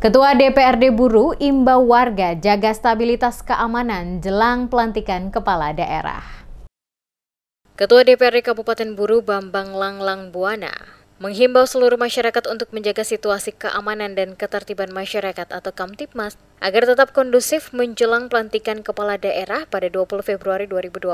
Ketua DPRD Buru imbau warga jaga stabilitas keamanan jelang pelantikan kepala daerah. Ketua DPRD Kabupaten Buru Bambang Langlang Buana menghimbau seluruh masyarakat untuk menjaga situasi keamanan dan ketertiban masyarakat atau Kamtibmas agar tetap kondusif menjelang pelantikan kepala daerah pada 20 Februari 2025.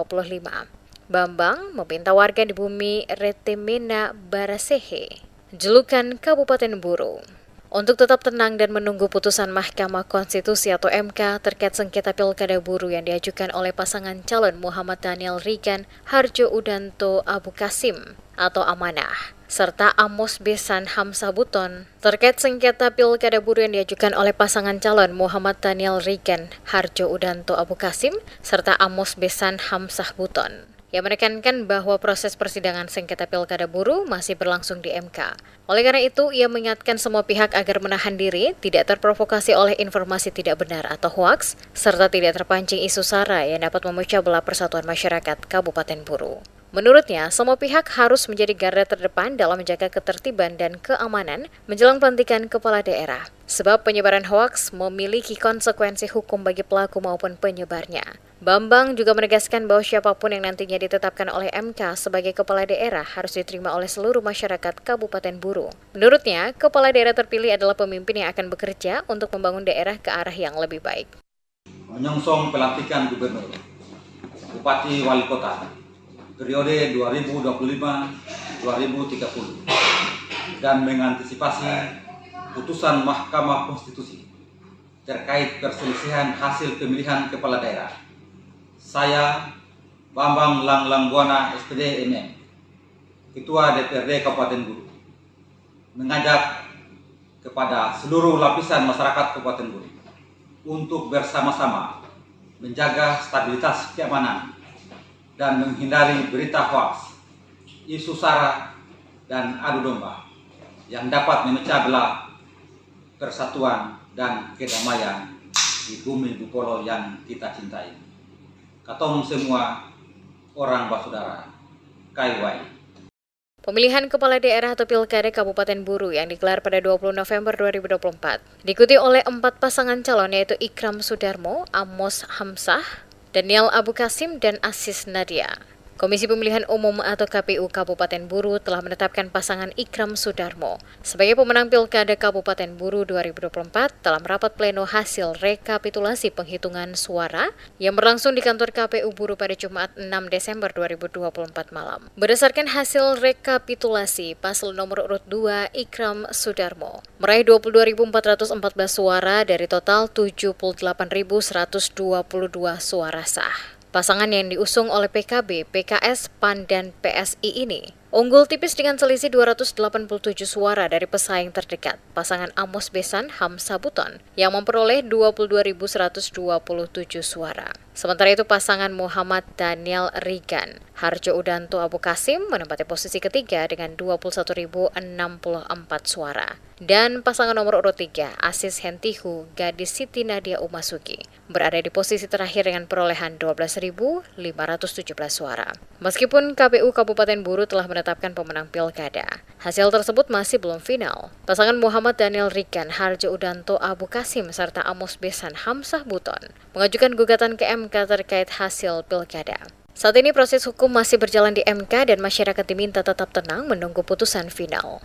Bambang meminta warga di bumi Retemena Barasehe, julukan Kabupaten Buru, untuk tetap tenang dan menunggu putusan Mahkamah Konstitusi atau MK terkait sengketa Pilkada Buru yang diajukan oleh pasangan calon Muhammad Daniel Rigan Harjo Udanto Abu Kasim atau Amanah, serta Amos Besan Hamzah Buton terkait sengketa Pilkada Buru yang diajukan oleh pasangan calon Muhammad Daniel Rigan Harjo Udanto Abu Kasim serta Amos Besan Hamzah Buton, yang menekankan bahwa proses persidangan sengketa Pilkada Buru masih berlangsung di MK. Oleh karena itu, ia mengingatkan semua pihak agar menahan diri, tidak terprovokasi oleh informasi tidak benar atau hoaks, serta tidak terpancing isu sara yang dapat memecah belah persatuan masyarakat Kabupaten Buru. Menurutnya, semua pihak harus menjadi garda terdepan dalam menjaga ketertiban dan keamanan menjelang pelantikan kepala daerah, sebab penyebaran hoaks memiliki konsekuensi hukum bagi pelaku maupun penyebarnya. Bambang juga menegaskan bahwa siapapun yang nantinya ditetapkan oleh MK sebagai kepala daerah harus diterima oleh seluruh masyarakat Kabupaten Buru. Menurutnya, kepala daerah terpilih adalah pemimpin yang akan bekerja untuk membangun daerah ke arah yang lebih baik. Menyongsong pelantikan gubernur, bupati, wali kota periode 2025-2030 dan mengantisipasi putusan Mahkamah Konstitusi terkait perselisihan hasil pemilihan kepala daerah. Saya, Bambang Langlang Buana, SPD MM, Ketua DPRD Kabupaten Buru, mengajak kepada seluruh lapisan masyarakat Kabupaten Buru untuk bersama-sama menjaga stabilitas keamanan dan menghindari berita hoaks, isu sara, dan adu domba yang dapat memecah belah persatuan dan kedamaian di bumi Bupolo yang kita cintai. Katong semua orang basudara, Kaiwai. Pemilihan kepala daerah atau Pilkada Kabupaten Buru yang digelar pada 20 November 2024 diikuti oleh 4 pasangan calon yaitu Ikram Sudarmo, Amos Hamzah, Daniel Abu Kasim, dan Asis Nadia. Komisi Pemilihan Umum atau KPU Kabupaten Buru telah menetapkan pasangan Ikram Sudarmo sebagai pemenang Pilkada Kabupaten Buru 2024 dalam rapat pleno hasil rekapitulasi penghitungan suara yang berlangsung di kantor KPU Buru pada Jumat 6 Desember 2024 malam. Berdasarkan hasil rekapitulasi, paslon nomor urut 2 Ikram Sudarmo meraih 22.414 suara dari total 78.122 suara sah. Pasangan yang diusung oleh PKB, PKS, PAN, dan PSI ini unggul tipis dengan selisih 287 suara dari pesaing terdekat, pasangan Amos Besan Hamzah Buton, yang memperoleh 22.127 suara. Sementara itu pasangan Muhammad Daniel Rigan Harjo Udanto Abu Kasim menempati posisi ketiga dengan 21.064 suara. Dan pasangan nomor urut 3, Asis Hentihu Gadis Siti Nadia Umasuki, berada di posisi terakhir dengan perolehan 12.517 suara. Meskipun KPU Kabupaten Buru telah menetapkan pemenang pilkada, hasil tersebut masih belum final. Pasangan Muhammad Daniel Rigan Harjo Udanto Abu Kasim serta Amos Besan Hamzah Buton mengajukan gugatan ke MK terkait hasil pilkada. Saat ini proses hukum masih berjalan di MK dan masyarakat diminta tetap tenang menunggu putusan final.